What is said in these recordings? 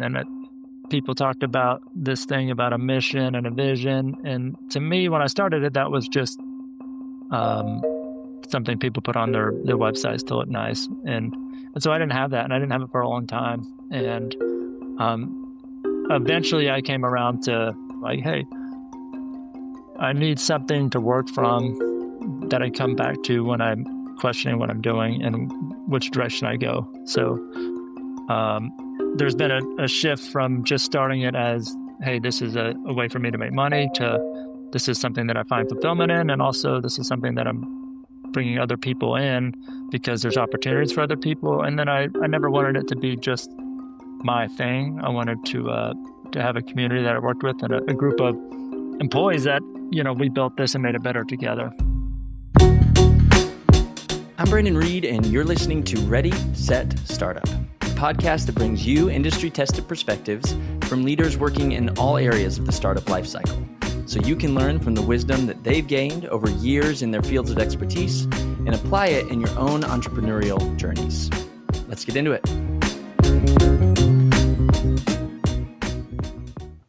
And people talked about this thing about a mission and a vision. And to me, when I started it, that was just um, something people put on their websites to look nice. And so I didn't have that, and I didn't have it for a long time. And um, eventually I came around to like, hey, I need something to work from that I come back to when I'm questioning what I'm doing and which direction I go. So um, there's been a shift from just starting it as, hey, this is a way for me to make money, to this is something that I find fulfillment in. And also, this is something that I'm bringing other people in because there's opportunities for other people. And then I never wanted it to be just my thing. I wanted to have a community that I worked with and a group of employees that, we built this and made it better together. I'm Brandon Reed, and you're listening to Ready, Set, Startup, a podcast that brings you industry-tested perspectives from leaders working in all areas of the startup lifecycle, so you can learn from the wisdom that they've gained over years in their fields of expertise and apply it in your own entrepreneurial journeys. Let's get into it.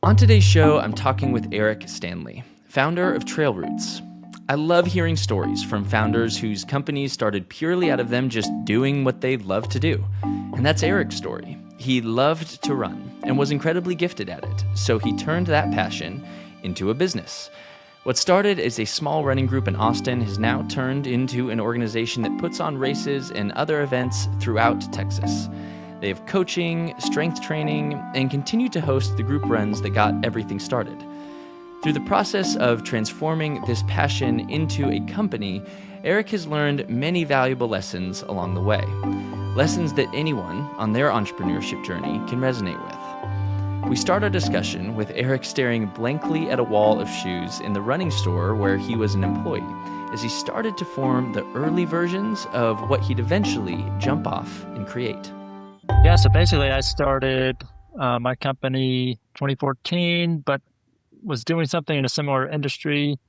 On today's show, I'm talking with Erik Stanley, founder of Trail Roots. I love hearing stories from founders whose companies started purely out of them just doing what they love to do. And that's Erik's story. He loved to run and was incredibly gifted at it, so he turned that passion into a business. What started as a small running group in Austin has now turned into an organization that puts on races and other events throughout Texas. They have coaching, strength training, and continue to host the group runs that got everything started. Through the process of transforming this passion into a company, Erik has learned many valuable lessons along the way. Lessons that anyone on their entrepreneurship journey can resonate with. We start our discussion with Erik staring blankly at a wall of shoes in the running store where he was an employee, as he started to form the early versions of what he'd eventually jump off and create. Yeah, so basically I started my company 2014, but was doing something in a similar industry.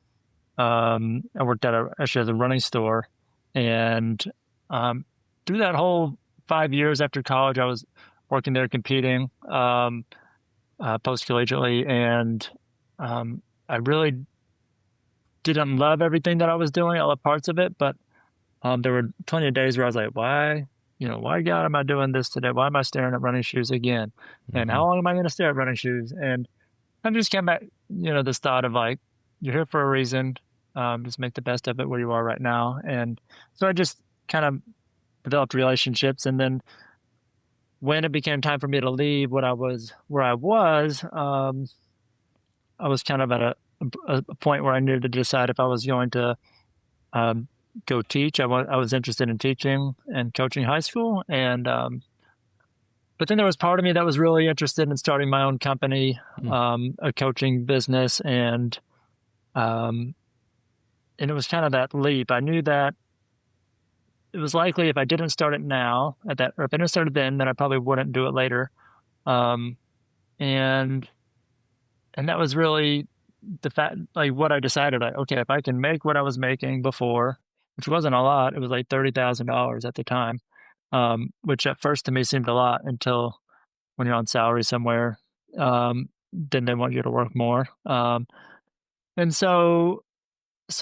I worked at actually as a running store, and through that whole 5 years after college, I was working there competing post-collegiately, and I really didn't love everything that I was doing, all the parts of it, but there were plenty of days where I was like, why God am I doing this today? Why am I staring at running shoes again? And how long am I going to stare at running shoes? And I just came back, this thought of like, you're here for a reason. Just make the best of it where you are right now. And so I just kind of developed relationships. And then when it became time for me to leave where I was, I was kind of at a point where I needed to decide if I was going to um, go teach. I was interested in teaching and coaching high school. And but then there was part of me that was really interested in starting my own company, a coaching business, and it was kind of that leap. I knew that it was likely if I didn't start it now, or if I didn't start it then I probably wouldn't do it later. Um, and that was really the fact, like what I decided. Like, okay, if I can make what I was making before, which wasn't a lot, it was like $30,000 at the time, which at first to me seemed a lot until when you're on salary somewhere, then they want you to work more. And so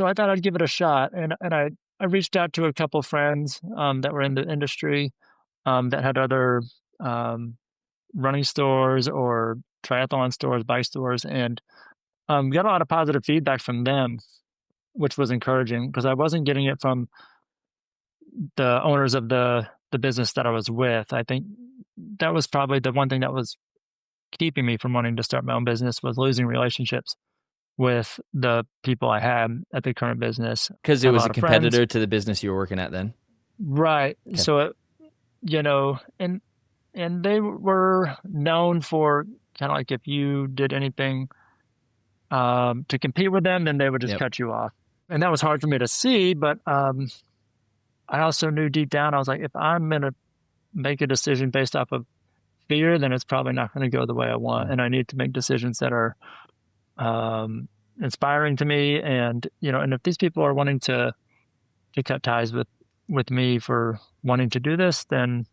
I thought I'd give it a shot, and I reached out to a couple friends that were in the industry that had other um, running stores or triathlon stores, bike stores, and got a lot of positive feedback from them, which was encouraging because I wasn't getting it from the owners of the business that I was with. I think that was probably the one thing that was keeping me from wanting to start my own business, was losing relationships with the people I had at the current business. Because I it had a was lot a of friends. competitor to the business you were working at then? Right. Okay. So, and they were known for kind of like if you did anything to compete with them, then they would just Yep. cut you off. And that was hard for me to see, but I also knew deep down, I was like, if I'm going to make a decision based off of fear, then it's probably not going to go the way I want. And I need to make decisions that are inspiring to me. And, and if these people are wanting to cut ties with me for wanting to do this, then,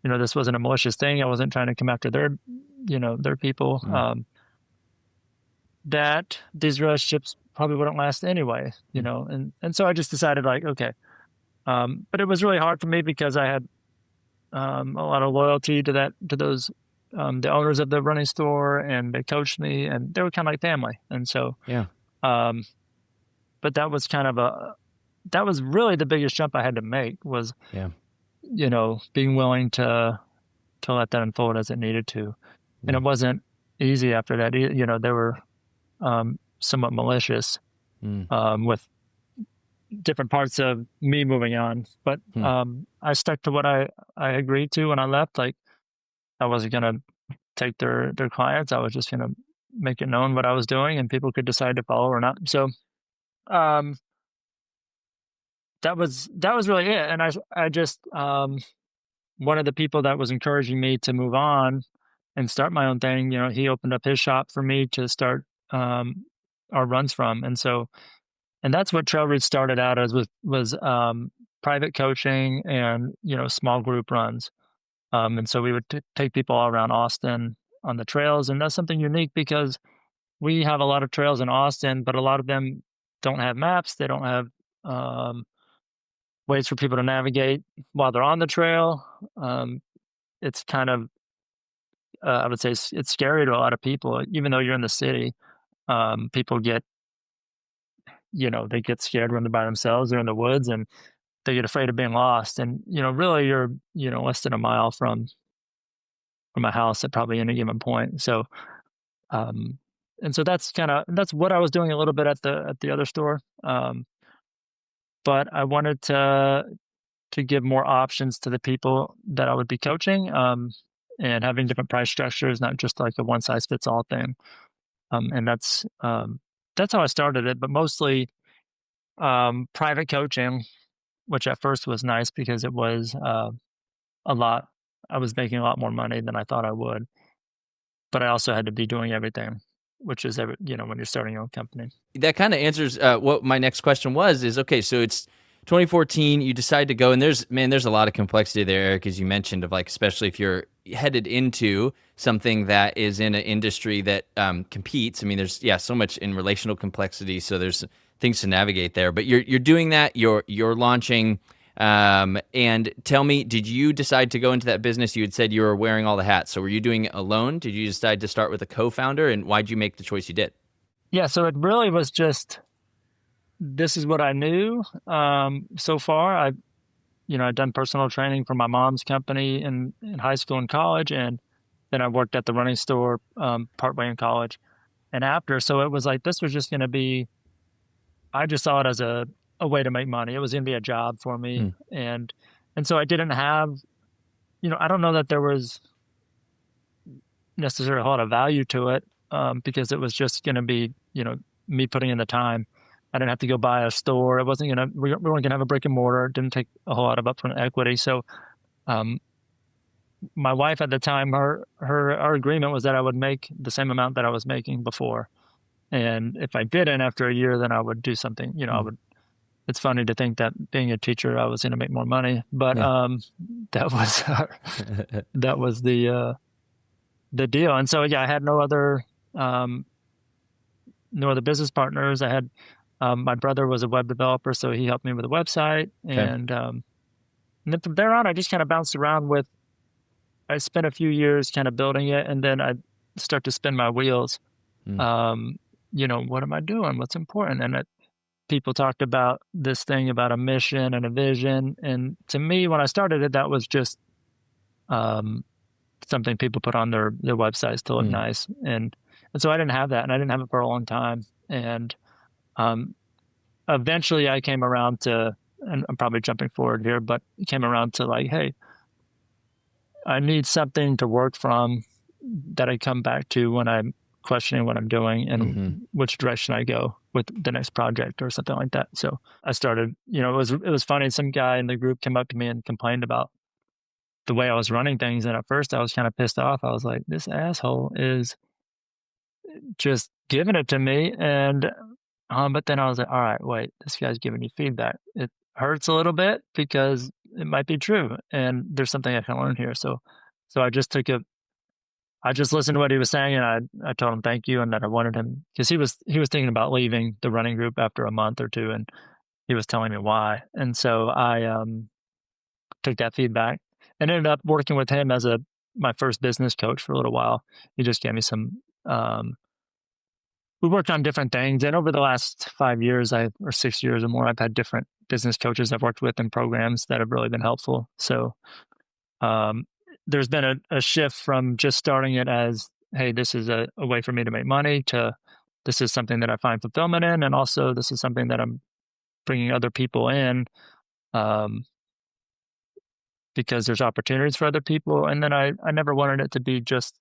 this wasn't a malicious thing. I wasn't trying to come after they're people Mm. that these relationships probably wouldn't last anyway, Mm. and so I just decided like, okay. But it was really hard for me because I had a lot of loyalty to those the owners of the running store, and they coached me, and they were kind of like family. And so, Yeah. um, but that was really the biggest jump I had to make was Yeah. being willing to let that unfold as it needed to, and Yeah. it wasn't easy after that. They were somewhat malicious Mm. with different parts of me moving on, but Mm. I stuck to what I agreed to when I left. Like I wasn't gonna take their clients. I was just gonna make it known what I was doing, and people could decide to follow or not. So um, that was really it. And I just one of the people that was encouraging me to move on and start my own thing. He opened up his shop for me to start our runs from, and that's what Trail Roots started out as was private coaching and small group runs. And so we would take people all around Austin on the trails, and that's something unique because we have a lot of trails in Austin, but a lot of them don't have maps. They don't have um, ways for people to navigate while they're on the trail. It's kind of, I would say, it's scary to a lot of people, even though you're in the city. People they get scared when they're by themselves. They're in the woods, and they get afraid of being lost. And really, you're less than a mile from a house at probably any given point. So Um, and so that's what I was doing a little bit at the other store. But I wanted to give more options to the people that I would be coaching, and having different price structures, not just like a one size fits all thing. And that's how I started it, but mostly private coaching, which at first was nice because it was a lot. I was making a lot more money than I thought I would, but I also had to be doing everything, which is when you're starting your own company. That kind of answers what my next question was. Is okay. So it's 2014. You decide to go, and there's a lot of complexity there, Eric, as you mentioned, of like especially if you're headed into something that is in an industry that competes. I mean, there's so much in relational complexity. So there's things to navigate there. But you're doing that. You're launching. And tell me, did you decide to go into that business? You had said you were wearing all the hats. So were you doing it alone? Did you decide to start with a co-founder? And why'd you make the choice you did? Yeah, so it really was just this is what I knew so far. I'd done personal training for my mom's company in high school and college, and then I worked at the running store partway in college and after. So it was like this was just going to be. I just saw it as a way to make money. It was going to be a job for me, Mm. and so I didn't have. I don't know that there was necessarily a lot of value to it because it was just going to be me putting in the time. I didn't have to go buy a store. It wasn't gonna we weren't gonna have a brick and mortar. It didn't take a whole lot of upfront equity. So um, my wife at the time, our agreement was that I would make the same amount that I was making before, and if I didn't after a year, then I would do something. I Mm. would. It's funny to think that being a teacher, I was going to make more money, but Yeah. that was that was the deal. And so yeah, I had um, no other business partners. I had my brother was a web developer, so he helped me with the website, Okay. and then from there on, I just kind of bounced around with. I spent a few years kind of building it, and then I start to spin my wheels. Mm. Um, what am I doing? What's important? And people talked about this thing about a mission and a vision, and to me, when I started it, that was just um, something people put on their websites to look Mm. nice, and so I didn't have that, and I didn't have it for a long time, and um, eventually I came around to, and I'm probably jumping forward here, but came around to like, hey, I need something to work from that I come back to when I'm questioning what I'm doing and Mm-hmm. which direction I go with the next project or something like that. So I started, it was funny. Some guy in the group came up to me and complained about the way I was running things. And at first I was kind of pissed off. I was like, this asshole is just giving it to me. And but then I was like, all right, wait, this guy's giving you feedback. It hurts a little bit because it might be true, and there's something I can learn here. So I just took I just listened to what he was saying, and I told him thank you, and that I wanted him because he was thinking about leaving the running group after a month or two, and he was telling me why. And so I took that feedback and ended up working with him as a my first business coach for a little while. He just gave me some. We worked on different things, and over the last 5 years, or 6 years or more, I've had different business coaches I've worked with in programs that have really been helpful. So um, there's been a shift from just starting it as, hey, this is a way for me to make money, to this is something that I find fulfillment in, and also this is something that I'm bringing other people in, um, because there's opportunities for other people. And then I never wanted it to be just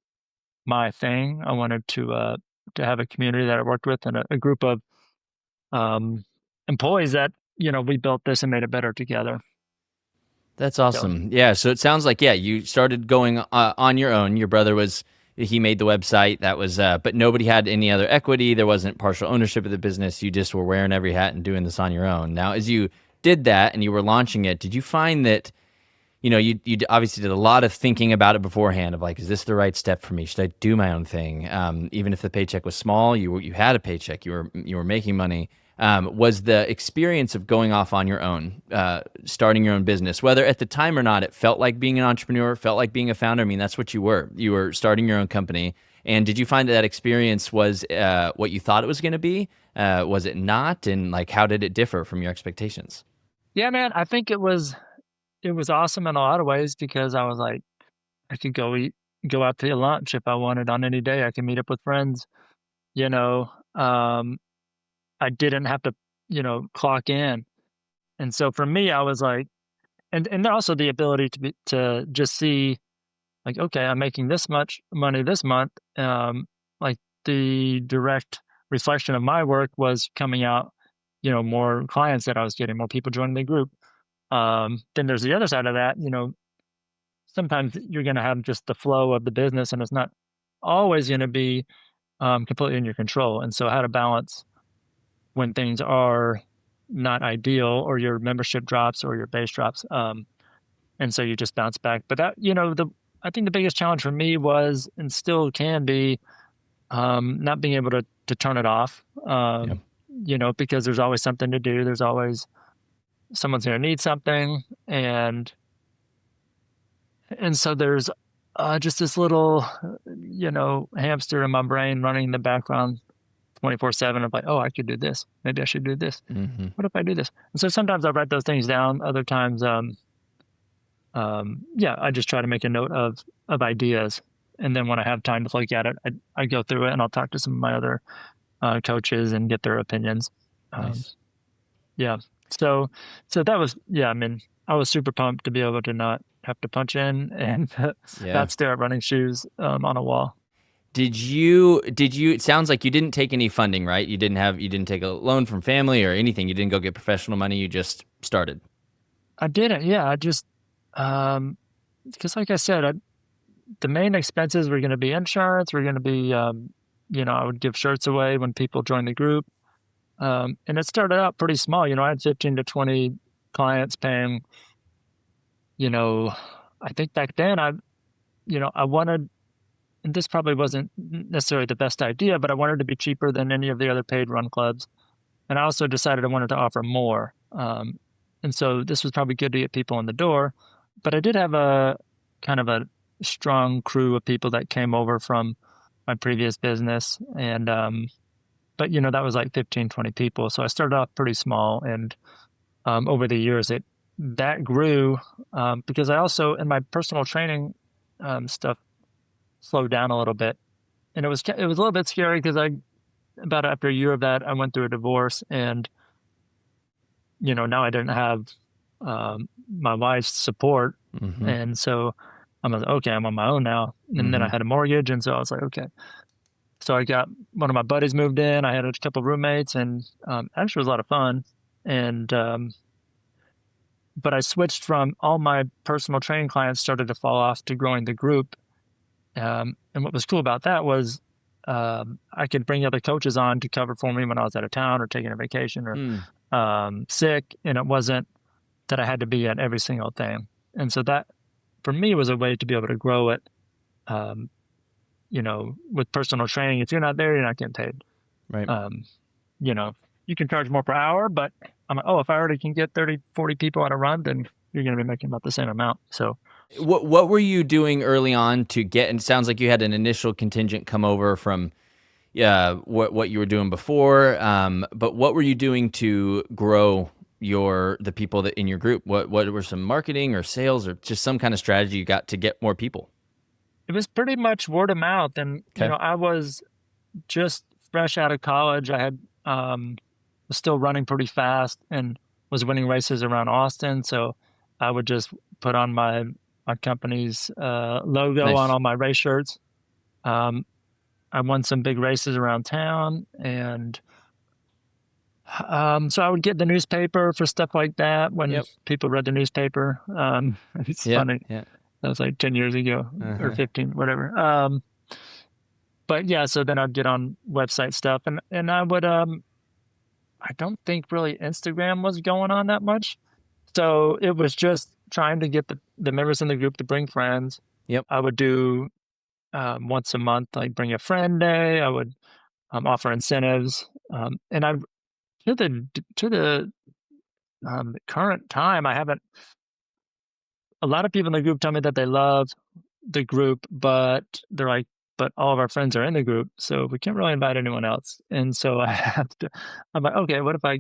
my thing. I wanted to have a community that I worked with, and a group of um, employees that we built this and made it better together. That's So awesome. Yeah. So it sounds like, yeah, you started going on your own. Your brother he made the website. That was, but nobody had any other equity. There wasn't partial ownership of the business. You just were wearing every hat and doing this on your own. Now, as you did that and you were launching it, did you find that, you obviously did a lot of thinking about it beforehand of like, is this the right step for me? Should I do my own thing? Even if the paycheck was small, you had a paycheck, you were making money. Was the experience of going off on your own, starting your own business, whether at the time or not, it felt like being an entrepreneur, felt like being a founder? I mean, that's what you were. You were starting your own company. And did you find that experience was what you thought it was going to be? Was it not? And like, how did it differ from your expectations? yeah, man, I think it was awesome in a lot of ways because I was like, I could go out to lunch if I wanted on any day. I could meet up with friends, you know. I didn't have to, clock in. And so for me, I was like, and also the ability to just see, like, okay, I'm making this much money this month. Like the direct reflection of my work was coming out, more clients that I was getting, more people joining the group. Then there's the other side of that, sometimes you're going to have just the flow of the business, and it's not always going to be completely in your control. And so, how to balance when things are not ideal, or your membership drops, or your base drops, and so you just bounce back. But that, the I think the biggest challenge for me was, and still can be, not being able to turn it off. Yeah. Because there's always something to do. There's always someone's going to need something, and so there's just this little, hamster in my brain running in the background 24/7 of like, oh, I could do this. Maybe I should do this. Hmm. What if I do this? And so sometimes I write those things down. Other times, yeah, I just try to make a note of ideas. And then when I have time to look at it, I go through it, and I'll talk to some of my other coaches and get their opinions. Um, Nice. yeah. So, so that was, yeah, I mean, I was super pumped to be able to not have to punch in and Yeah. not stare at running shoes on a wall. It sounds like you didn't take any funding, right? You didn't take a loan from family or anything. You didn't go get professional money. You just started. I didn't. Yeah. I just, because like I said, the main expenses were going to be insurance. Were going to be, I would give shirts away when people joined the group. And it started out pretty small. I had 15 to 20 clients paying, you know, I think back then I wanted, and this probably wasn't necessarily the best idea, but I wanted to be cheaper than any of the other paid run clubs. And I also decided I wanted to offer more. And so this was probably good to get people in the door. But I did have a kind of a strong crew of people that came over from my previous business. And, but that was like 15, 20 people. So I started off pretty small. And over the years, that grew, because I also, in my personal training stuff, slowed down a little bit. And it was a little bit scary because about after a year of that, I went through a divorce, and now I didn't have my wife's support, Hmm. and so I'm like, okay, I'm on my own now. And then I Hmm. had a mortgage, and so I was like, okay. So I got one of my buddies moved in. I had a couple of roommates, and actually it was a lot of fun. And but I switched from all my personal training clients started to fall off to growing the group. And what was cool about that was I could bring other coaches on to cover for me when I was out of town or taking a vacation or Hmm. sick, and it wasn't that I had to be at every single thing. And so that, for me, was a way to be able to grow it, um, with personal training, if you're not there, you're not getting paid. Right. Um, you know, you can charge more per hour, but I'm like, oh, if I already can get 30, 40 people on a run, then you're going to be making about the same amount. So What were you doing early on to get? And it sounds like you had an initial contingent come over from what you were doing before. But what were you doing to grow the people that in your group? What were some marketing or sales or just some kind of strategy you got to get more people? it was pretty much word of mouth. And, Okay. I was just fresh out of college. I had, was still running pretty fast and was winning races around Austin. So I would just put on my company's logo on Nice. all my race shirts. Um, I won some big races around town, and so I would get the newspaper for stuff like that when Yep. people read the newspaper. It's Yep. funny. Yeah. That was like 10 years ago or Uh-huh. 15, whatever. But yeah, so then I'd get on website stuff, and I don't think really Instagram was going on that much. So it was just trying to get the members in the group to bring friends. Yep. I would do once a month, like bring a friend day. I would offer incentives, and I to the current time, I haven't. A lot of people in the group tell me that they love the group, but they're like, but all of our friends are in the group, so we can't really invite anyone else. And so I have to. I'm like, okay, what if I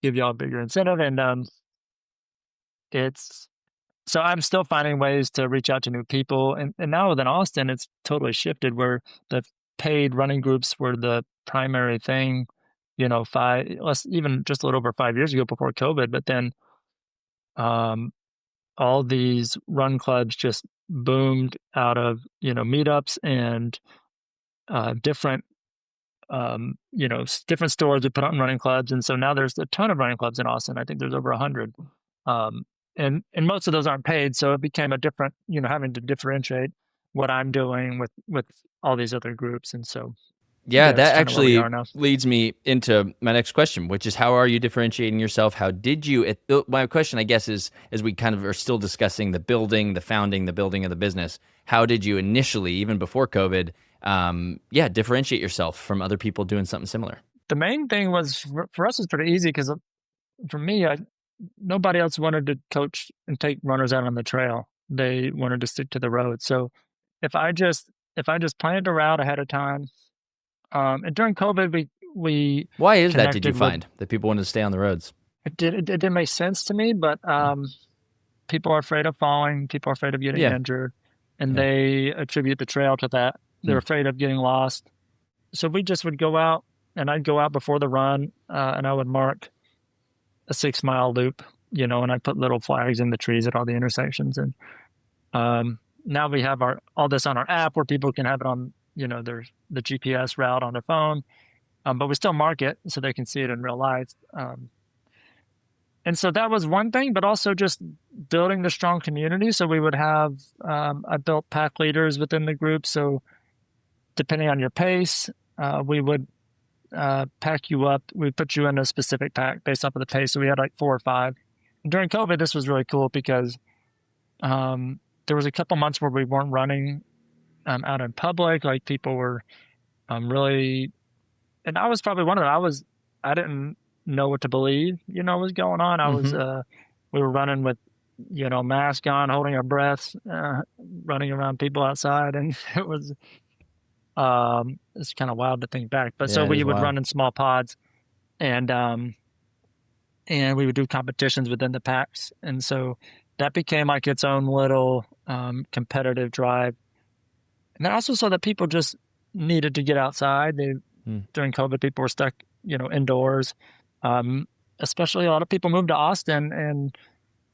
give y'all a bigger incentive? And it's so I'm still finding ways to reach out to new people. And now within Austin, it's totally shifted where the paid running groups were the primary thing, less even just a little over 5 years ago before COVID. But then um, all these run clubs just boomed out of, meetups and different, different stores that put on running clubs. And so now there's a ton of running clubs in Austin. I think there's over 100. Um, and most of those aren't paid, so it became a different, having to differentiate what I'm doing with all these other groups, and so Yeah, that's that kind of where we actually are now. leads me into my next question, which is how are you differentiating yourself? How did you? My question, I guess, is as we kind of are still discussing the building, the founding, the building of the business. How did you initially, even before COVID, differentiate yourself from other people doing something similar? The main thing was for us was pretty easy because for me, nobody else wanted to coach and take runners out on the trail. They wanted to stick to the road. So if I just if I just planned a route ahead of time, and during COVID, we Why is that? Did you connected with. find that people wanted to stay on the roads? It didn't make sense to me, but people are afraid of falling, people are afraid of getting Yeah, injured, and yeah. they attribute the trail to that. They're Hmm. afraid of getting lost. So we just would go out, and I'd go out before the run, and I would mark a 6 mile loop, and I'd put little flags in the trees at all the intersections. And now we have all this on our app where people can have it on, their the GPS route on their phone, but we still mark it so they can see it in real life. And so that was one thing, but also just building the strong community. So we would have, I built pack leaders within the group. So depending on your pace, we would pack you up. We put you in a specific pack based off of the pace. So we had like 4 or 5. And during COVID, this was really cool because there was a couple months where we weren't running out in public. Like people were really, and I was probably one of them. I didn't know what to believe, was going on. Mm-hmm. We were running with, mask on, holding our breaths, running around people outside. And it's kind of wild to think back. But so Yeah, it we is would wild. run in small pods and, and we would do competitions within the packs. And so that became like its own little, competitive drive. And then I also saw that people just needed to get outside. Hmm. During COVID, people were stuck, indoors. Um, Especially a lot of people moved to Austin and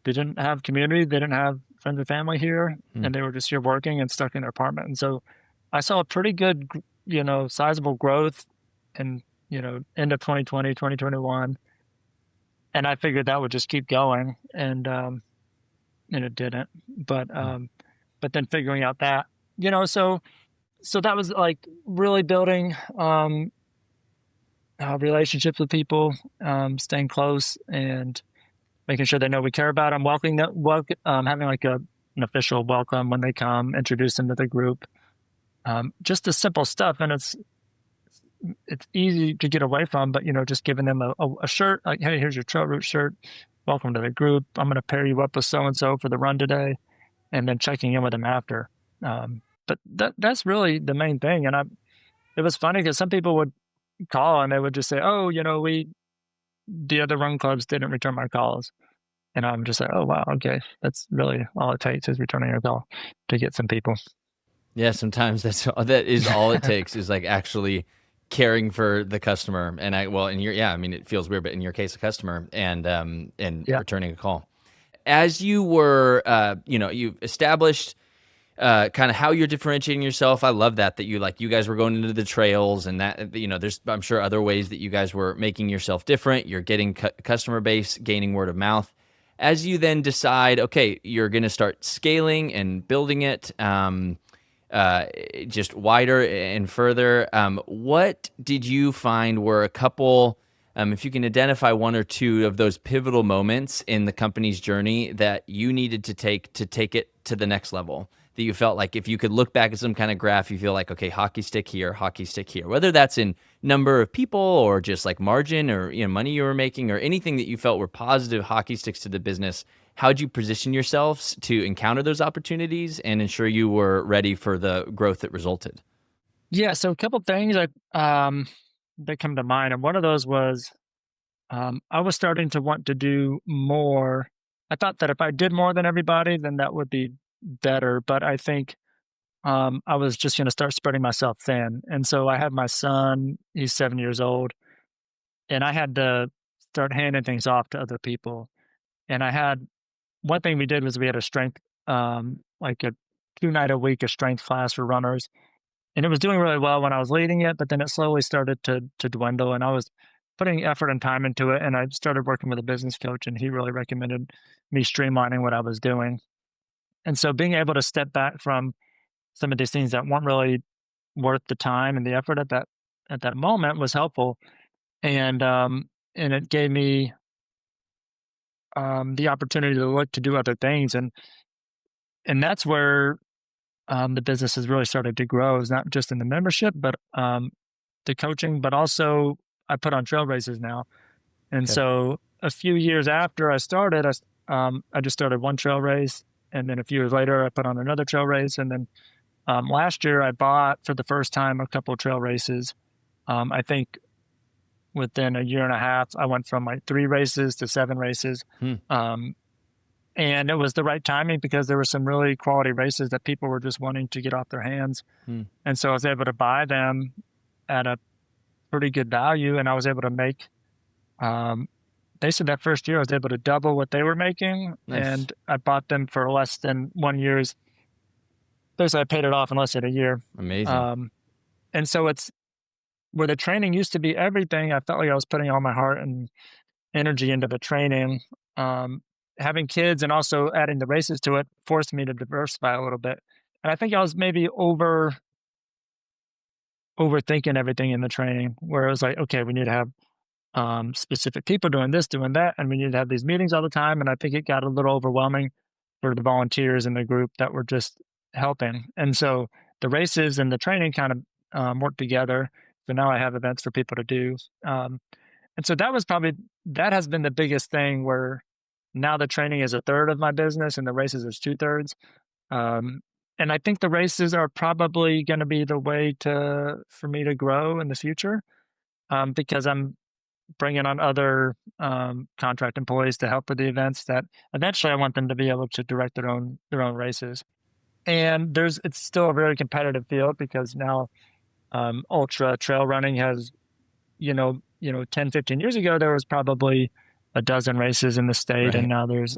they didn't have community. They didn't have friends and family here, Hmm. and they were just here working and stuck in their apartment. And so I saw a pretty good, sizable growth in, end of 2020, 2021. And I figured that would just keep going. And it didn't. Hmm. But then figuring out that, so that was like really building, relationships with people, staying close and making sure they know we care about them, welcoming them, having like an official welcome when they come, introduce them to the group. just the simple stuff. And it's easy to get away from, but just giving them a shirt, like, hey, here's your trail route shirt. Welcome to the group. I'm going to pair you up with so and so for the run today, and then checking in with them after. But that's really the main thing. And it was funny because some people would call and they would just say, "Oh, the other run clubs didn't return my calls," and I'm just like, "Oh, wow, okay, that's really all it takes is returning a call to get some people." Yeah, sometimes that is all it takes is like actually caring for the customer. And in your, yeah, I mean, it feels weird, but in your case, a customer and Yeah. returning a call. As you were, you established kind of how you're differentiating yourself. I love that you guys were going into the trails, and that there's, I'm sure, other ways that you guys were making yourself different. You're getting customer base, gaining word of mouth. As you then decide, okay, you're going to start scaling and building it. Uh, just wider and further. What did you find were a couple, if you can identify one or two of those pivotal moments in the company's journey that you needed to take it to the next level? That you felt like if you could look back at some kind of graph, you feel like, okay, hockey stick here, whether that's in number of people or just like margin or money you were making or anything that you felt were positive hockey sticks to the business. How'd you position yourselves to encounter those opportunities and ensure you were ready for the growth that resulted? Yeah, so a couple things that come to mind, and one of those was I was starting to want to do more. I thought that if I did more than everybody, then that would be better. But I think I was just going to start spreading myself thin. And so I have my son; he's 7 years old, and I had to start handing things off to other people. And I had one thing we did was we had a strength, like a 2 night a week, a strength class for runners, and it was doing really well when I was leading it, but then it slowly started to dwindle, and I was putting effort and time into it, and I started working with a business coach, and he really recommended me streamlining what I was doing. And so being able to step back from some of these things that weren't really worth the time and the effort at that moment was helpful. And it gave me the opportunity to look to do other things, and that's where the business has really started to grow. Is not just in the membership, but the coaching, but also I put on trail races now. And Okay. so a few years after I started, I just started one trail race. And then a few years later, I put on another trail race. And then last year, I bought for the first time a couple of trail races. I think within a year and a half, I went from like 3 races to 7 races. Hmm. Um, and it was the right timing because there were some really quality races that people were just wanting to get off their hands. Hmm. And so I was able to buy them at a pretty good value, and I was able to make. Um, they said that first year I was able to double what they were making, Nice. and I bought them for less than 1 year's. Basically, I paid it off in less than a year. Amazing. Um, and so it's where the training used to be everything. I felt like I was putting all my heart and energy into the training. Um, Having kids and also adding the races to it forced me to diversify a little bit. And I think I was maybe overthinking everything in the training, where it was like, okay, we need to have specific people doing this, doing that, and we need to have these meetings all the time. And I think it got a little overwhelming for the volunteers in the group that were just helping. And so the races and the training kind of work together. So now I have events for people to do. Um, and so that has been the biggest thing where now the training is a third of my business and the races is 2/3. Um, and I think the races are probably going to be the way for me to grow in the future, because I'm bringing on other contract employees to help with the events that eventually I want them to be able to direct their own races. And it's still a very competitive field because now ultra trail running has, 10, 15 years ago, there was probably a dozen races in the state, and Right. now there's,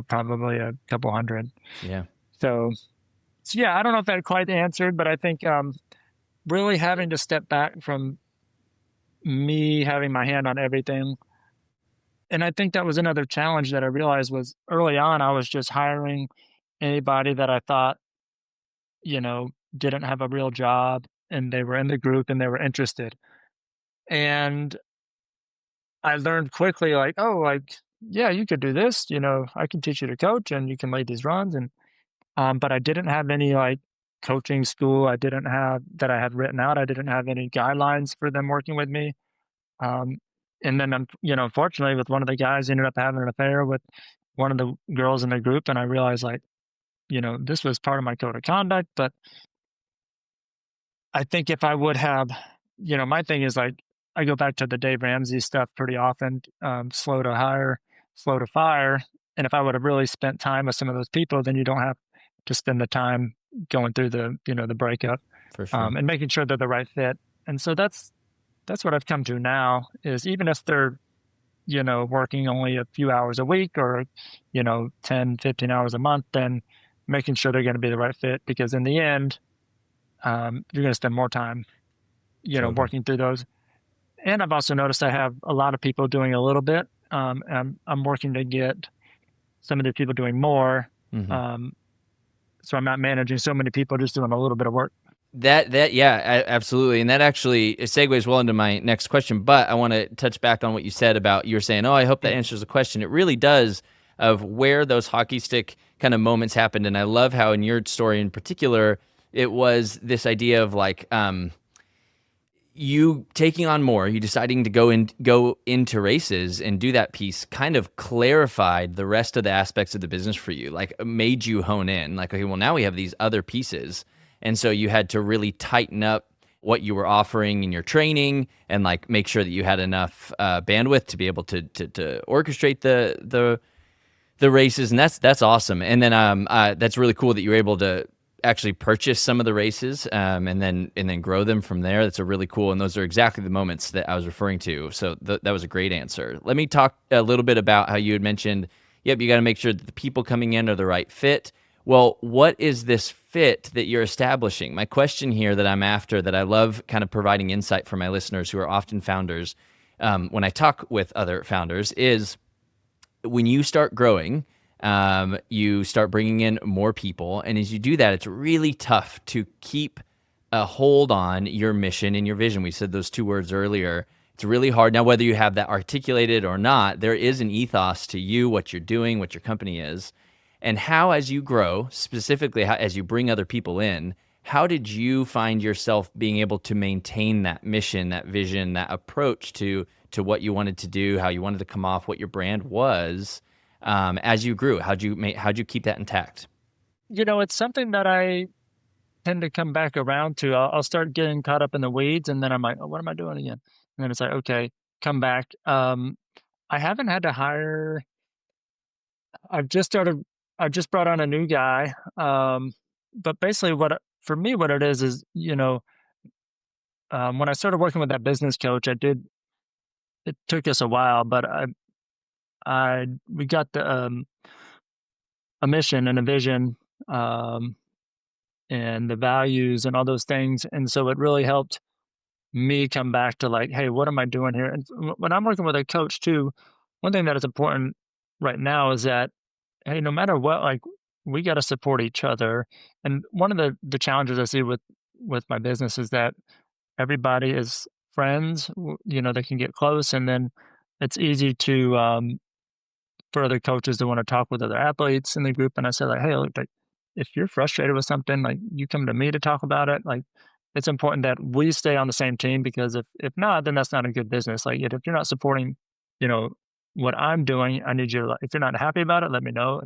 probably a couple hundred. Yeah. So, yeah, I don't know if that quite answered, but I think really having to step back from me having my hand on everything. And I think that was another challenge that I realized was early on, I was just hiring anybody that I thought, didn't have a real job and they were in the group and they were interested. And I learned quickly, like, oh, like, yeah, you could do this, I can teach you to coach and you can lead these runs. But I didn't have any like coaching school. I didn't have that I had written out. I didn't have any guidelines for them working with me. Um, and then, unfortunately, with one of the guys, ended up having an affair with one of the girls in the group, and I realized, like, this was part of my code of conduct. But I think if I would have, my thing is like I go back to the Dave Ramsey stuff pretty often. Slow to hire, slow to fire. And if I would have really spent time with some of those people, then you don't have to spend the time going through the breakup, For sure. and making sure they're the right fit. And so that's what I've come to now is even if they're, working only a few hours a week or, 10, 15 hours a month, then making sure they're going to be the right fit because in the end, you're going to spend more time, Totally. working through those. And I've also noticed I have a lot of people doing a little bit. And I'm working to get some of the people doing more. Hmm. Um, so I'm not managing so many people just doing a little bit of work. That yeah, absolutely, and that actually it segues well into my next question. But I want to touch back on what you said about you were saying, "Oh, I hope that Yeah. answers the question." It really does of where those hockey stick kind of moments happened, and I love how in your story in particular, it was this idea of like you taking on more, you deciding to go into races and do that piece kind of clarified the rest of the aspects of the business for you, like made you hone in like, okay, well now we have these other pieces. And so you had to really tighten up what you were offering in your training and like make sure that you had enough bandwidth to be able to orchestrate the races, and that's awesome. And then that's really cool that you were able to actually purchase some of the races, and then grow them from there. That's a really cool, and those are exactly the moments that I was referring to. So that was a great answer. Let me talk a little bit about how you had mentioned. Yep, you got to make sure that the people coming in are the right fit. Well, what is this fit that you're establishing? My question here that I'm after, that I love kind of providing insight for my listeners who are often founders, when I talk with other founders, is when you start growing, you start bringing in more people. And as you do that, it's really tough to keep a hold on your mission and your vision. We said those two words earlier. It's really hard. Now, whether you have that articulated or not, there is an ethos to you, what you're doing, what your company is. And how, as you grow, specifically how, as you bring other people in, how did you find yourself being able to maintain that mission, that vision, that approach to what you wanted to do, how you wanted to come off, what your brand was, as you grew? How'd you keep that intact? It's something that I tend to come back around to. I'll start getting caught up in the weeds, and then I'm like, oh, what am I doing again? And then it's like, okay, come back. I haven't had to hire. I've just started. I've just brought on a new guy. But basically, for me, what it is, when I started working with that business coach, I did. It took us a while, but we got a mission and a vision, um, and the values and all those things, and so it really helped me come back to like, hey, what am I doing here? And when I'm working with a coach too, one thing that is important right now is that, hey, no matter what, like we got to support each other. And one of the challenges I see with my business is that everybody is friends. They can get close, and then it's easy to for other coaches to want to talk with other athletes in the group. And I said, like, hey, look, like, if you're frustrated with something, like you come to me to talk about it. Like it's important that we stay on the same team because if not, then that's not a good business. Like if you're not supporting, you know, what I'm doing, I need you to, if you're not happy about it, let me know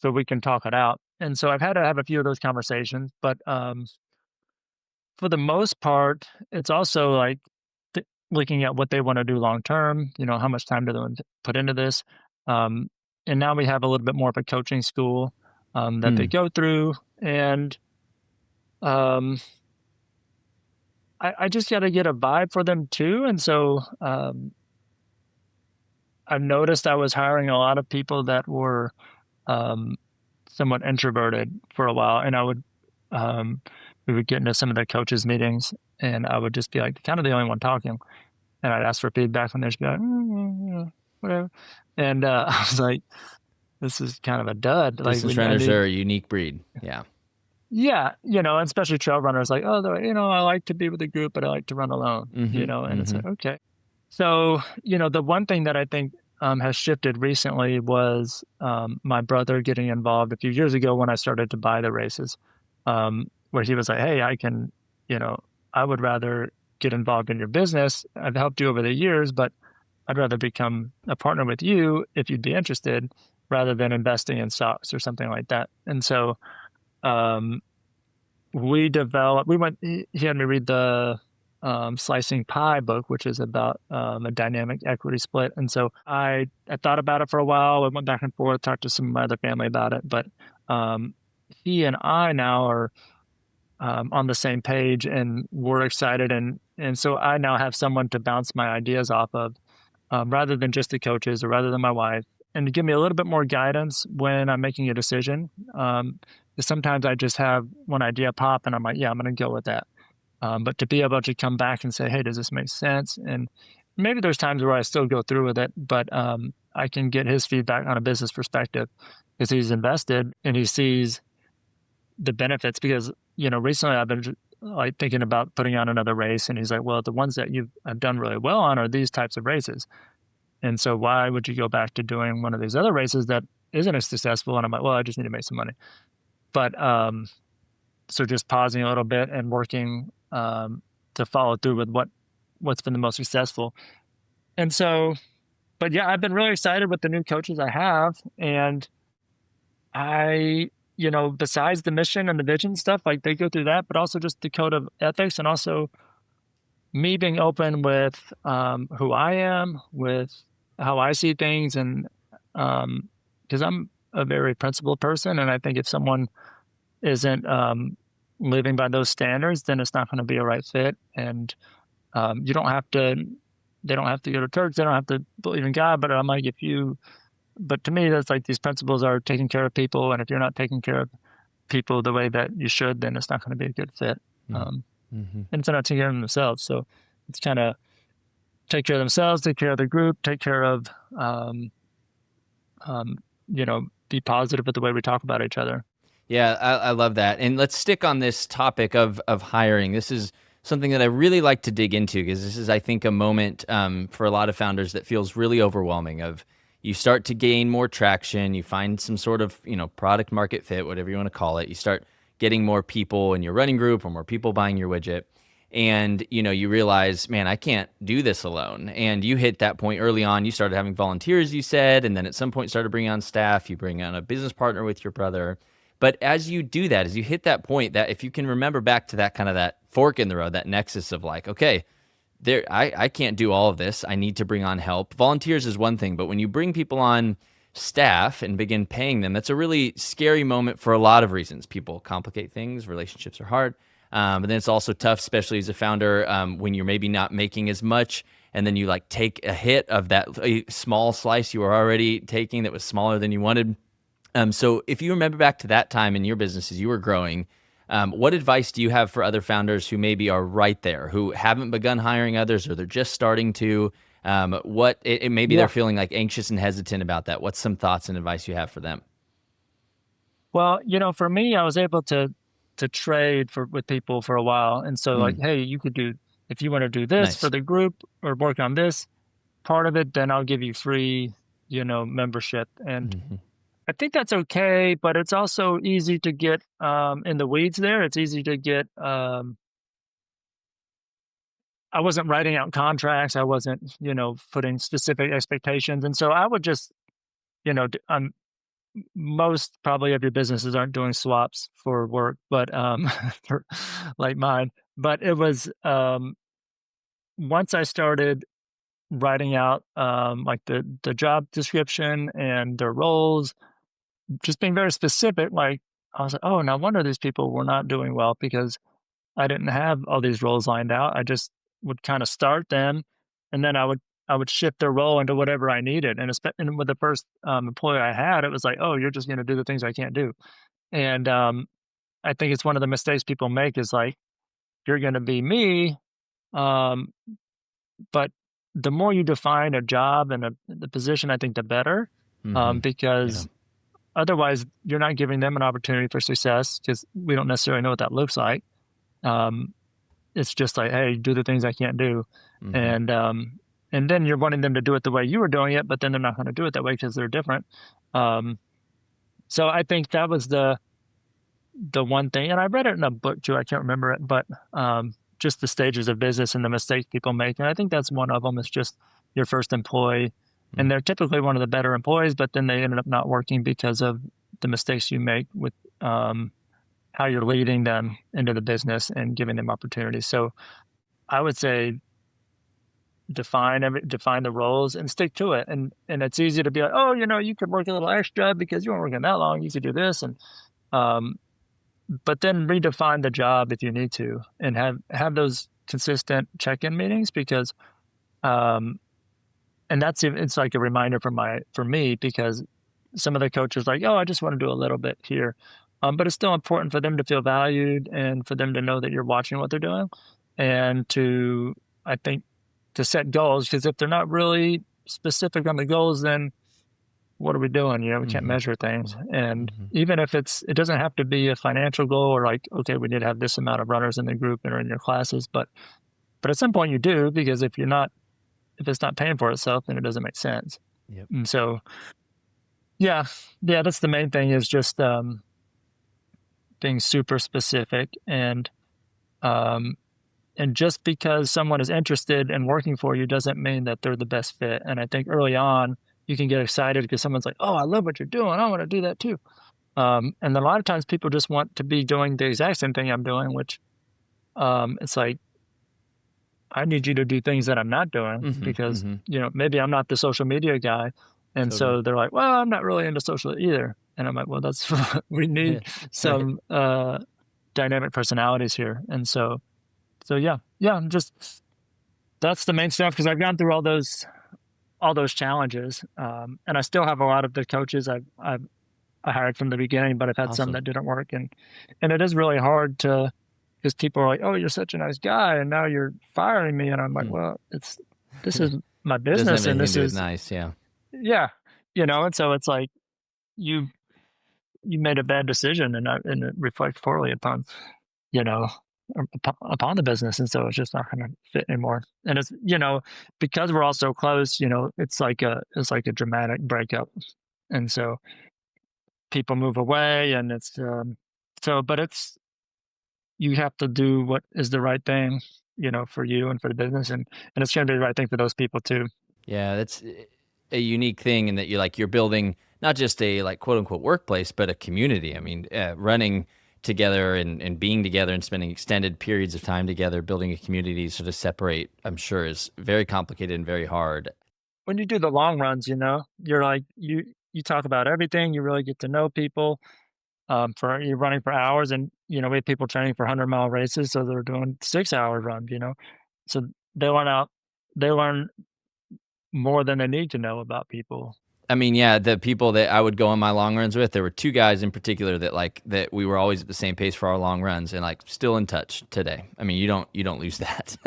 so we can talk it out. And so I've had to have a few of those conversations, but for the most part, it's also like looking at what they want to do long term. How much time do they want to put into this? Um, and now we have a little bit more of a coaching school that they Hmm. go through, and um, I just got to get a vibe for them too. And so I've noticed I was hiring a lot of people that were um, somewhat introverted for a while, and um, we would get into some of the coaches' meetings, and I would just be like kind of the only one talking. And I'd ask for feedback, and they'd just be like, whatever. And I was like, this is kind of a dud. Like, Distance I runners need, are a unique breed. Yeah. yeah, and especially trail runners, like, oh, I like to be with a group, but I like to run alone, Mm-hmm. and it's Mm-hmm. like, okay. So, the one thing that I think has shifted recently was my brother getting involved a few years ago when I started to buy the races. where he was like, hey, you know, I would rather get involved in your business. I've helped you over the years, but I'd rather become a partner with you if you'd be interested rather than investing in stocks or something like that. And so, um, he had me read the Slicing Pie book, which is about a dynamic equity split. And so I thought about it for a while. I went back and forth, talked to some of my other family about it. But um, he and I now are on the same page and we're excited. And so I now have someone to bounce my ideas off of rather than just the coaches or rather than my wife, and to give me a little bit more guidance when I'm making a decision. Because sometimes I just have one idea pop and I'm like, yeah, I'm going to go with that. But to be able to come back and say, hey, does this make sense? And maybe there's times where I still go through with it, but I can get his feedback on a business perspective because he's invested and he sees the benefits. Because, recently I've been like thinking about putting on another race, and he's like, well, the ones that you've have done really well on are these types of races. And so why would you go back to doing one of these other races that isn't as successful? And I'm like, well, I just need to make some money. But so just pausing a little bit and working to follow through with what's been the most successful. And so, but yeah, I've been really excited with the new coaches I have. And besides the mission and the vision stuff, like they go through that, but also just the code of ethics and also me being open with who I am, with how I see things, and because I'm a very principled person, and I think if someone isn't living by those standards, then it's not going to be a right fit. And you don't have to, they don't have to go to church, they don't have to believe in God, but I'm like, but to me, that's like these principles are taking care of people, and if you're not taking care of people the way that you should, then it's not going to be a good fit. Um, Mm-hmm. and they're not taking care of themselves, so it's kind of take care of themselves, take care of the group, take care of, um, um, be positive with the way we talk about each other. Yeah, I love that. And let's stick on this topic of hiring. This is something that I really like to dig into because this is, I think, a moment for a lot of founders that feels really overwhelming. Of you start to gain more traction, you find some sort of product market fit, whatever you want to call it. You start getting more people in your running group or more people buying your widget, and you realize, man, I can't do this alone. And you hit that point early on. You started having volunteers, you said, and then at some point started bringing on staff. You bring on a business partner with your brother. But as you do that, as you hit that point, that if you can remember back to that kind of that fork in the road, that nexus of like, okay, I can't do all of this. I need to bring on help. Volunteers is one thing, but when you bring people on staff and begin paying them, that's a really scary moment for a lot of reasons. People complicate things. Relationships are hard. But then it's also tough, especially as a founder, when you're maybe not making as much, and then you like take a hit of that small slice you were already taking that was smaller than you wanted. So if you remember back to that time in your business as you were growing, what advice do you have for other founders who maybe are right there, who haven't begun hiring others, or they're just starting to? Maybe they're Yeah. feeling like anxious and hesitant about that. What's some thoughts and advice you have for them? Well, for me, I was able to trade with people for a while, and so like, Mm, hey, you could do if you want to do this for nice. the group or work on this part of it, then I'll give you free, membership. And Hmm. I think that's okay, but it's also easy to get in the weeds there. It's easy to get I wasn't writing out contracts. I wasn't, putting specific expectations. And so I would just, most probably of your businesses aren't doing swaps for work, but for, like mine. But it was once I started writing out like the job description and their roles, just being very specific. Like I was like, oh, no wonder these people were not doing well because I didn't have all these roles lined out. I just would kind of start them, and then I would shift their role into whatever I needed. And with the first employer I had, it was like, oh, you're just going to do the things I can't do. And I think it's one of the mistakes people make is like, you're going to be me, um, but the more you define a job and the position, I think the better, Hmm. Yeah. because otherwise you're not giving them an opportunity for success because we don't necessarily know what that looks like. Um, It's just like, "Hey, do the things I can't do." Hmm. And, um, and then you're wanting them to do it the way you were doing it, but then they're not gonna do it that way because 'cause they're different. Um, so I think that was the one thing, and I read it in a book too, I can't remember it, but just the stages of business and the mistakes people make. And I think that's one of them is just your first employee. And Mm, they're typically one of the better employees, but then they ended up not working because of the mistakes you make with how you're leading them into the business and giving them opportunities. So I would say define the roles and stick to it. And it's easy to be like, oh, you could work a little extra because you weren't working that long. You could do this. And um, but then redefine the job if you need to and have those consistent check-in meetings because um and it's like a reminder for me because some of the coaches like, oh, I just want to do a little bit here. But it's still important for them to feel valued and for them to know that you're watching what they're doing and to, I think, to set goals because if they're not really specific on the goals, then what are we doing? We can't mm-hmm, measure things. And mm-hmm. even if it doesn't have to be a financial goal or like, okay, we need to have this amount of runners in the group and or in your classes, but at some point you do because if it's not paying for itself, then it doesn't make sense. Yep. And so, yeah, yeah, that's the main thing is just being super specific um, and just because someone is interested in working for you doesn't mean that they're the best fit. And I think early on you can get excited because someone's like, oh, I love what you're doing. I want to do that too. And then a lot of times people just want to be doing the exact same thing I'm doing, which it's like, I need you to do things that I'm not doing Mm-hmm, because, mm-hmm. maybe I'm not the social media guy. And Totally. so they're like, well, I'm not really into social either. And I'm like, well, that's, we need Right. some dynamic personalities here. And so yeah, just that's the main stuff because I've gone through all those challenges. And I still have a lot of the coaches I hired from the beginning, but I've had some Awesome. that didn't work, and it is really hard to because people are like, "Oh, you're such a nice guy, and now you're firing me," and I'm like, Hmm. "Well, this is my Doesn't have business, and anything to this do with is nice. Yeah. yeah, and so it's like you you made a bad decision, and it reflects poorly upon you know upon the business, and so it's just not going to fit anymore. And it's because we're all so close, it's like a dramatic breakup, and so people move away, and it's but you have to do what is the right thing, for you and for the business, and it's going to be the right thing for those people too. Yeah, that's a unique thing in that you're building not just a like quote unquote workplace, but a community. I mean, running together and being together and spending extended periods of time together, building a community sort of separate, I'm sure is very complicated and very hard. When you do the long runs, you're like you talk about everything. You really get to know people. For you're running for hours, and we have people training for 100-mile races, so they're doing 6 hour runs. So they learn out. They learn more than they need to know about people. I mean, yeah, the people that I would go on my long runs with, there were two guys in particular that that we were always at the same pace for our long runs and like still in touch today. I mean, you don't lose that.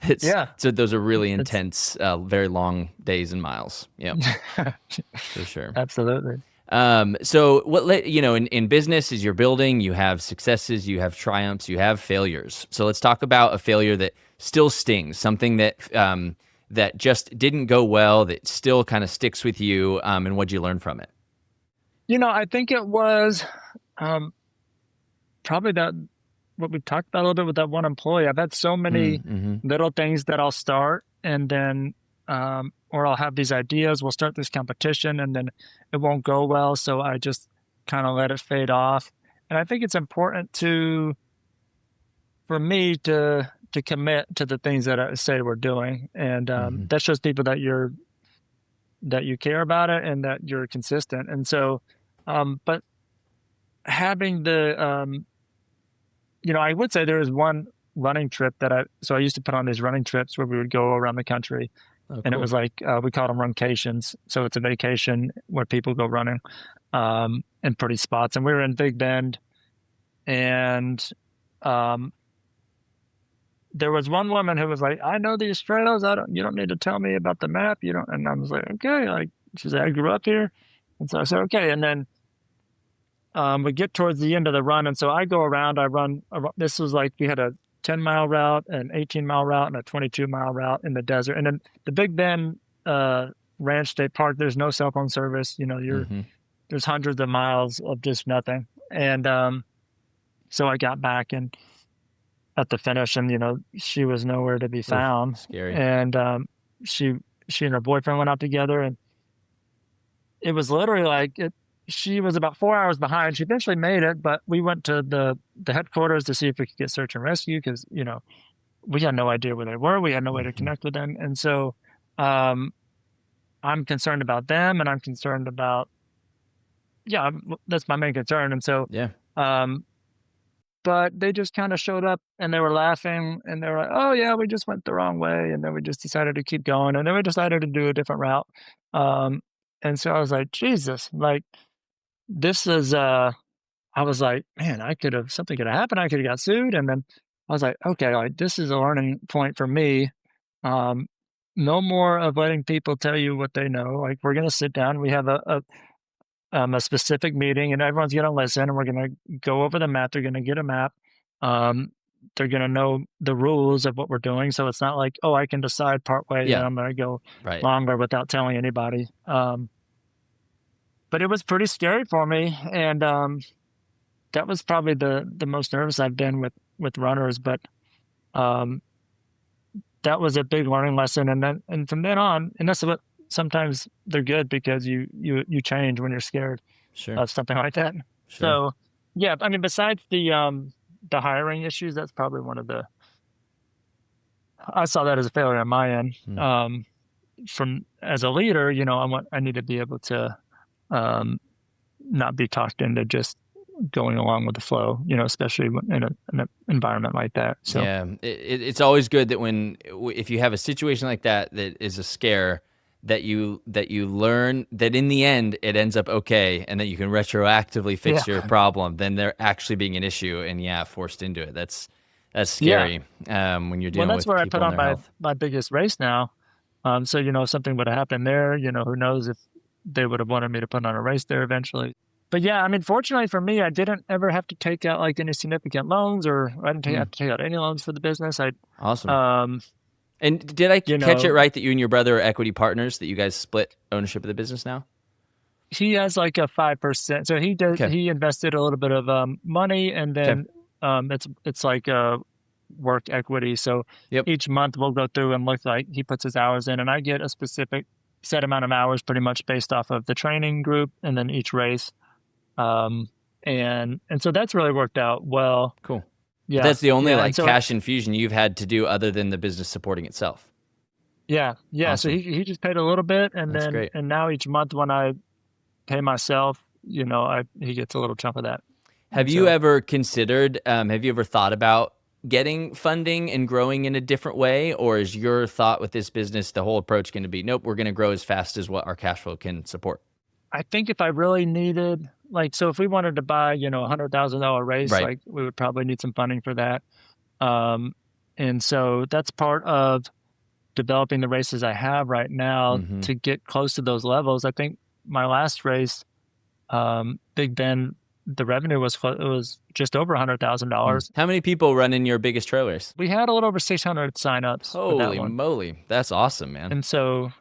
It's Yeah, so those are really it's intense, very long days and miles. Yep, for sure. absolutely. So in business as you're building, you have successes, you have triumphs, you have failures. So let's talk about a failure that still stings, something that just didn't go well, that still kind of sticks with you, and what'd you learn from it? I think it was um, probably that what we talked about a little bit with that one employee. I've had so many Mm-hmm. little things that I'll start and then, or I'll have these ideas. We'll start this competition and then it won't go well. So I just kind of let it fade off. And I think it's important for me to commit to the things that I say we're doing. And Mm-hmm. that shows people that you care about it and that you're consistent. And so, but having I would say there was one running trip so I used to put on these running trips where we would go around the country, Oh, and it was cool. like we called them runcations. So it's a vacation where people go running in pretty spots. And we were in Big Bend, and um, there was one woman who was like, "I know these trails. You don't need to tell me about the map. You don't." And I was like, "Okay." Like she said, "I grew up here," and so I said, "Okay." And then we get towards the end of the run, and so I go around. I run. This was like we had a 10-mile route, an 18-mile route, and a 22-mile route in the desert. And then the Big Bend Ranch State Park, there's no cell phone service. Mm-hmm. There's hundreds of miles of just nothing. And So I got back and at the finish, and she was nowhere to be Oof, found. scary. And she she and her boyfriend went out together, and it was literally like she was about 4 hours behind. She eventually made it, but we went to the headquarters to see if we could get search and rescue because we had no idea where they were. We had no way to Hmm. connect with them, and so um, I'm concerned about them, and I'm concerned about yeah, that's my main concern. And so, Yeah, um, but they just kind of showed up and they were laughing and they were like, "Oh yeah, we just went the wrong way," and then we just decided to keep going, and then we decided to do a different route. Um, and so I was like, Jesus, like this is I was like, man, I could have something could have happened. I could have got sued. And then I was like, okay, like this is a learning point for me. Um, no more of letting people tell you what they know. Like we're gonna sit down. We have a specific meeting, and everyone's gonna listen, and we're gonna go over the map. They're gonna get a map. Um, they're gonna know the rules of what we're doing. So it's not like, oh, I can decide part way, and yeah, I'm gonna go right, longer without telling anybody. But it was pretty scary for me, and that was probably the most nervous I've been with runners, but um, that was a big learning lesson. And from then on, and that's what sometimes they're good because you change when you're scared sure, of something like that. sure. So yeah, I mean, besides the hiring issues, that's probably one of the I saw that as a failure on my end. Hmm. From as a leader, I need to be able to um, not be talked into just going along with the flow, especially in an environment like that. So Yeah, it's always good that if you have a situation like that that is a scare, that you learn that in the end it ends up okay, and that you can retroactively yeah, fix your problem. Then they're actually being an issue, and yeah, forced into it. That's yeah. scary when you're Well, dealing that's with where I put people and on their health. my biggest race now. So if something would have happened there, who knows if they would have wanted me to put on a race there eventually. But yeah, I mean, fortunately for me, I didn't ever have to take out like any significant loans, or I didn't Hmm, have to take out any loans for the business. awesome. Um, And did I you catch it know, right that you and your brother are equity partners? That you guys split ownership of the business now? he has like a 5%. So Okay. he invested a little bit of money, and Okay. then it's like work equity. So Yep. each month we'll go through and look like he puts his hours in, and I get a specific set amount of hours pretty much based off of the training group and then each race. Um, and so that's really worked out well. Cool. But Yeah, that's the only yeah. And like so cash infusion you've had to do other than the business supporting itself. yeah, yeah. So Awesome. he just paid a little bit, and That's then great. and now each month when I pay myself, I he gets a little chunk of that. Have And you so ever considered, have you ever thought about getting funding and growing in a different way? Or is your thought with this business, the whole approach going to be, nope, we're going to grow as fast as what our cash flow can support? I think if I really needed, like, so if we wanted to buy, $100,000 race, Right. like we would probably need some funding for that. Um, and so that's part of developing the races I have right now Hmm. to get close to those levels. I think my last race, Big Ben, the revenue it was just over $100,000. How many people run in your biggest trailers? We had a little over 600 signups for that Holy one. moly. That's awesome, man. And so,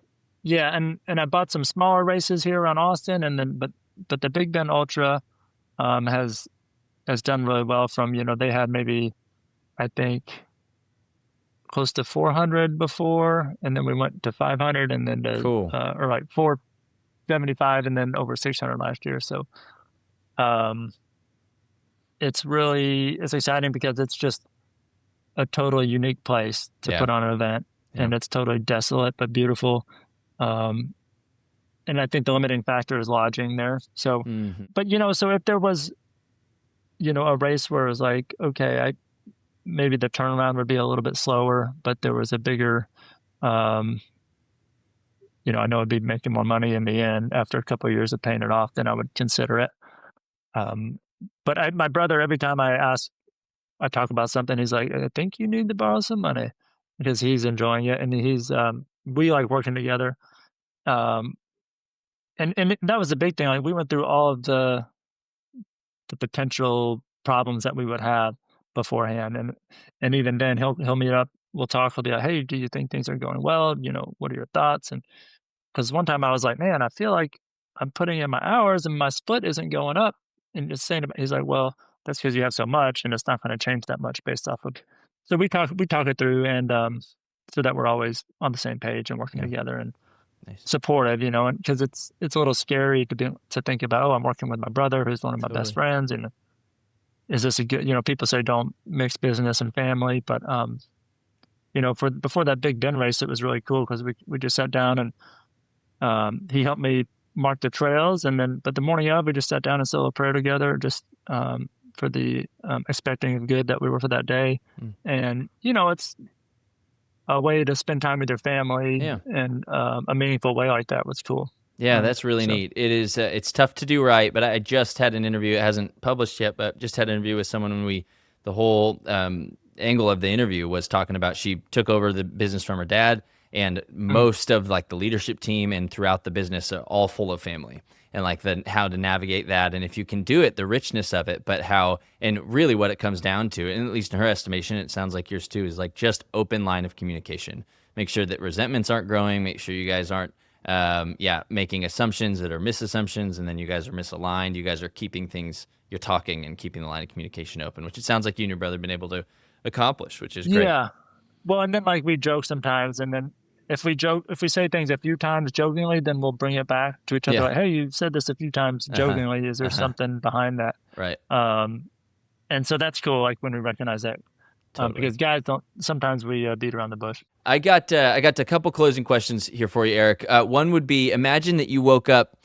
yeah, and I bought some smaller races here around Austin, and then but the Big Ben Ultra has done really well. From they had maybe I think close to 400 before, and then we went to 500, and then to Cool. or like 475, and then over 600 last year. So um, it's exciting because it's just a totally unique place to Yeah. put on an event, Yeah. and it's totally desolate but beautiful. Um, and I think the limiting factor is lodging there. So, Hmm. but so if there was a race where it was like, okay, I maybe the turnaround would be a little bit slower, but there was a bigger, um, I know I'd be making more money in the end after a couple of years of paying it off, then I would consider it. Um, but my brother, every time I talk about something, he's like, I think you need to borrow some money because he's enjoying it, and we like working together. Um, and that was the big thing. Like we went through all of the potential problems that we would have beforehand. And even then he'll meet up, we'll talk, he'll be like, hey, do you think things are going well? What are your thoughts? And because one time I was like, man, I feel like I'm putting in my hours and my split isn't going up. And just saying, he's like, well, that's because you have so much, and it's not going to change that much based off of. So we talk it through, and so that we're always on the same page and working Yeah. together and Nice. supportive, and because it's a little scary to think about. Oh, I'm working with my brother, who's one of my best Totally. friends, and is this a good? People say don't mix business and family, but for before that Big Ben race, it was really cool because we just sat down and he helped me mark the trails, and then but the morning of, we just sat down and said a prayer together, just for the expecting of good that we were for that day, Mm. and it's a way to spend time with your family Yeah. in a meaningful way like that was cool. Yeah, that's really So neat. It is. It's tough to do right, but I just had an interview. It hasn't published yet, but just had an interview with someone when the whole angle of the interview was talking about she took over the business from her dad, and mm, most of like the leadership team and throughout the business are all full of family, and like how to navigate that, and if you can do it, the richness of it, but how, and really what it comes down to, and at least in her estimation, it sounds like yours too, is like just open line of communication. Make sure that resentments aren't growing. Make sure you guys aren't making assumptions that are misassumptions, and then you guys are misaligned. You guys are keeping things, you're talking and keeping the line of communication open, which it sounds like you and your brother have been able to accomplish, which is great. yeah. Well, and then like we joke sometimes, and then if we say things a few times jokingly, then we'll bring it back to each other Yeah. like, "Hey, you said this a few times Uh huh. jokingly. Is there Uh huh. something behind that?" Right. Um, and so that's cool, like when we recognize that, Totally. because guys don't. Sometimes we beat around the bush. I got a couple closing questions here for you, Eric. One would be: imagine that you woke up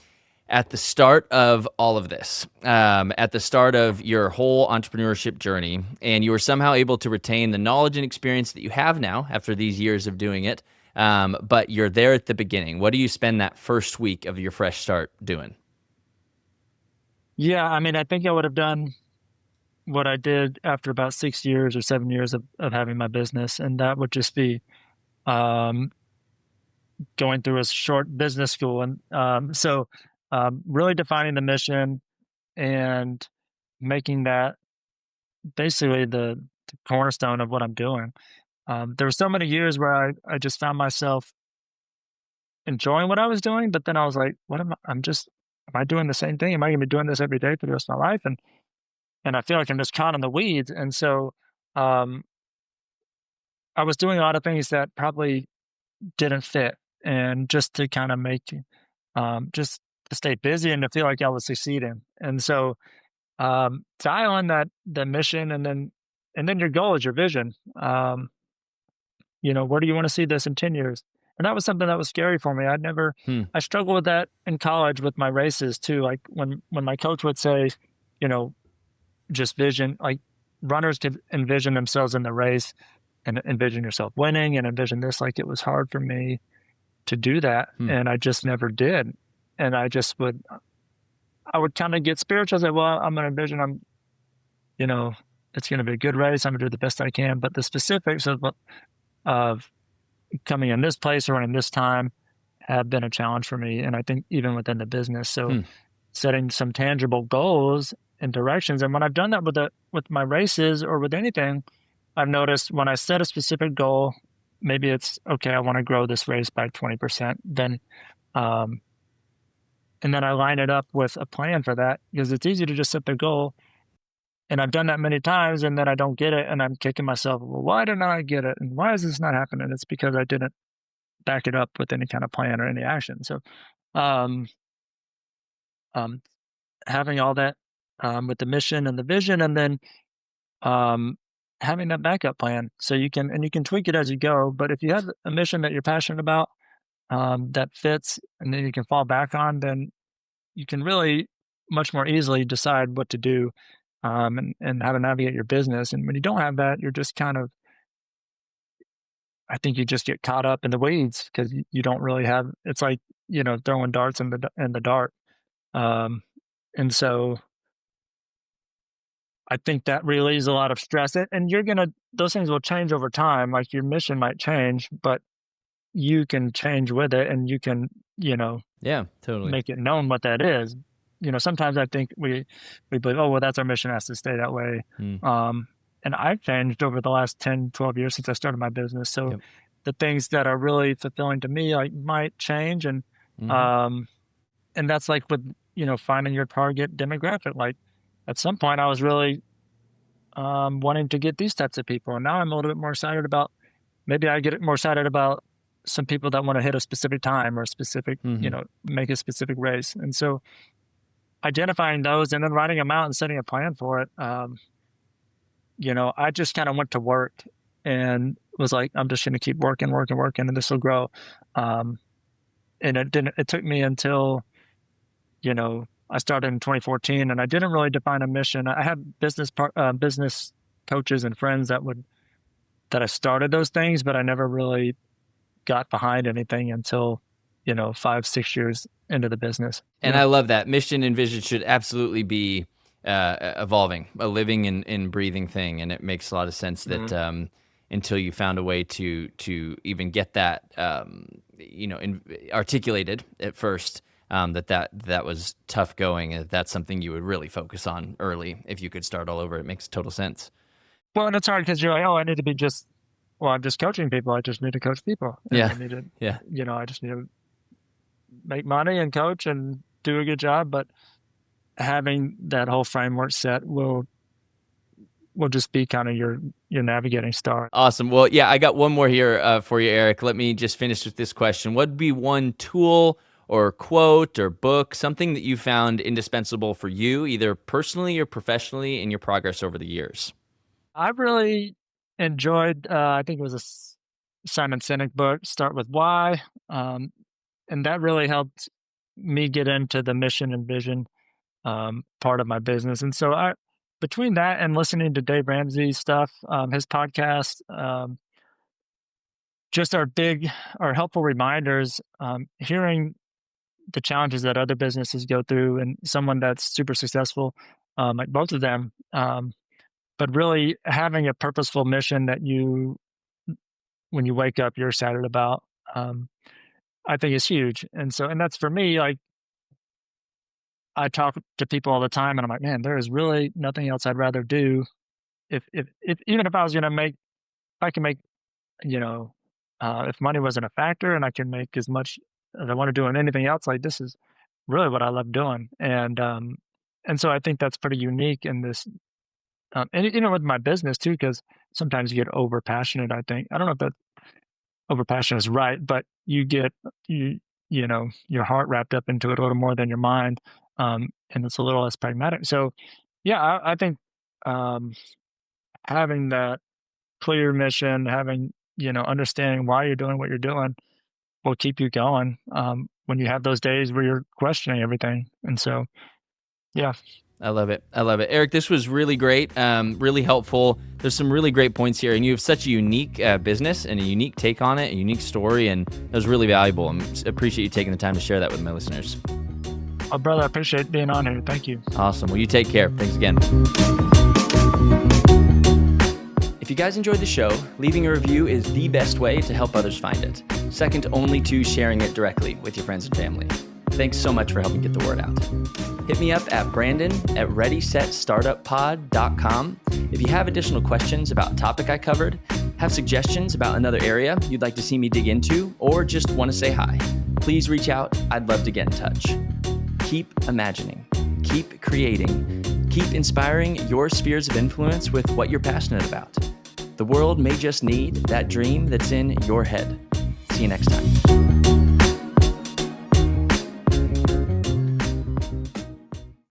at the start of all of this, at the start of your whole entrepreneurship journey, and you were somehow able to retain the knowledge and experience that you have now after these years of doing it. But you're there at the beginning. What do you spend that first week of your fresh start doing? Yeah, I mean, I think I would have done what I did after about 6 years or 7 years of having my business, and that would just be um, going through a short business school, and really defining the mission and making that basically the cornerstone of what I'm doing. There were so many years where I just found myself enjoying what I was doing, but then I was like, what am I? Am I doing the same thing? Am I going to be doing this every day for the rest of my life? And I feel like I'm just caught in the weeds. And so um, I was doing a lot of things that probably didn't fit, and just to kind of just to stay busy and to feel like I was succeeding. And so dial on that the mission, and then your goal is your vision. Where do you want to see this in 10 years? And that was something that was scary for me. Hmm. I struggled with that in college with my races too. Like when my coach would say, you know, just vision, like runners could envision themselves in the race and envision yourself winning and envision this. Like it was hard for me to do that. Hmm. And I just never did. And I would kind of get spiritual. I say, well, I'm going to envision, you know, it's going to be a good race. I'm going to do the best I can. But the specifics of coming in this place or in this time have been a challenge for me. And I think even within the business. So Hmm. setting some tangible goals and directions. And when I've done that with my races or with anything, I've noticed when I set a specific goal, maybe it's okay, I want to grow this race by 20%. Um, and then I line it up with a plan for that because it's easy to just set the goal. And I've done that many times and then I don't get it. And I'm kicking myself, well, why didn't I get it? And why is this not happening? It's because I didn't back it up with any kind of plan or any action. So, um, um, having all that with the mission and the vision, and then um, having that backup plan so you can tweak it as you go. But if you have a mission that you're passionate about that fits, and then you can fall back on, then you can really much more easily decide what to do and how to navigate your business. And when you don't have that, you're just kind of, I think you just get caught up in the weeds because you don't really have. It's like throwing darts in the dart. Um, and so I think that relieves a lot of stress. And those things will change over time. Like your mission might change, but you can change with it, and you can, you know, Yeah. Totally. make it known what that is. Sometimes I think we believe, oh, well, that's our mission, has to stay that way. Hmm. Um, and I've changed over the last 10, 12 years since I started my business. So Yep. the things that are really fulfilling to me, like, might change. Hmm. Um, and that's like with, finding your target demographic. Like at some point I was really wanting to get these types of people. And now I'm a little bit more excited about, maybe I get more excited about some people that want to hit a specific time or a specific, Mm-hmm. make a specific race. And so identifying those and then writing them out and setting a plan for it. I just kind of went to work and was like, I'm just going to keep working, working, working, and this will grow. Um, and it took me until, I started in 2014 and I didn't really define a mission. I had business coaches and friends that I started those things, but I never really got behind anything until, 5, 6 years into the business. And Yeah. I love that. Mission and vision should absolutely be evolving, a living and breathing thing. And it makes a lot of sense that Mhm. until you found a way to even get that, articulated at first, that was tough going. And that's something you would really focus on early. If you could start all over, it makes total sense. Well, and it's hard because you're like, oh, I need to be well, I'm just coaching people. I just need to coach people, and Yeah. I need to, Yeah. I just need to make money and coach and do a good job. But having that whole framework set will just be kind of your navigating star. Awesome. Well, yeah, I got one more here for you, Eric. Let me just finish with this question. What would be one tool or quote or book, something that you found indispensable for you, either personally or professionally, in your progress over the years? I really enjoyed. I think it was a Simon Sinek book, Start with Why, and that really helped me get into the mission and vision part of my business. And so between that and listening to Dave Ramsey's stuff, his podcast, just our helpful reminders, hearing the challenges that other businesses go through and someone that's super successful, like both of them, but really having a purposeful mission that when you wake up, you're excited about, I think is huge. And that's for me, like I talk to people all the time and I'm like, man, there is really nothing else I'd rather do if even if I was going to if I can make, you know, if money wasn't a factor and I can make as much as I want to do on anything else, like this is really what I love doing. And so I think that's pretty unique in this, and with my business too, because sometimes you get over passionate. I think I don't know if that over passionate is right, but you your heart wrapped up into it a little more than your mind, and it's a little less pragmatic. So yeah, I think um, having that clear mission, having understanding why you're doing what you're doing will keep you going when you have those days where you're questioning everything. And so, yeah. I love it. I love it. Eric, this was really great, really helpful. There's some really great points here, and you have such a unique business and a unique take on it, a unique story, and it was really valuable. I appreciate you taking the time to share that with my listeners. Oh, brother, I appreciate being on here. Thank you. Awesome. Well, you take care. Thanks again. If you guys enjoyed the show, leaving a review is the best way to help others find it, second only to sharing it directly with your friends and family. Thanks so much for helping get the word out. Hit me up at brandon@readysetstartuppod.com if you have additional questions about a topic I covered, have suggestions about another area you'd like to see me dig into, or just want to say hi. Please reach out. I'd love to get in touch. Keep imagining, keep creating, keep inspiring your spheres of influence with what you're passionate about. The world may just need that dream that's in your head. See you next time.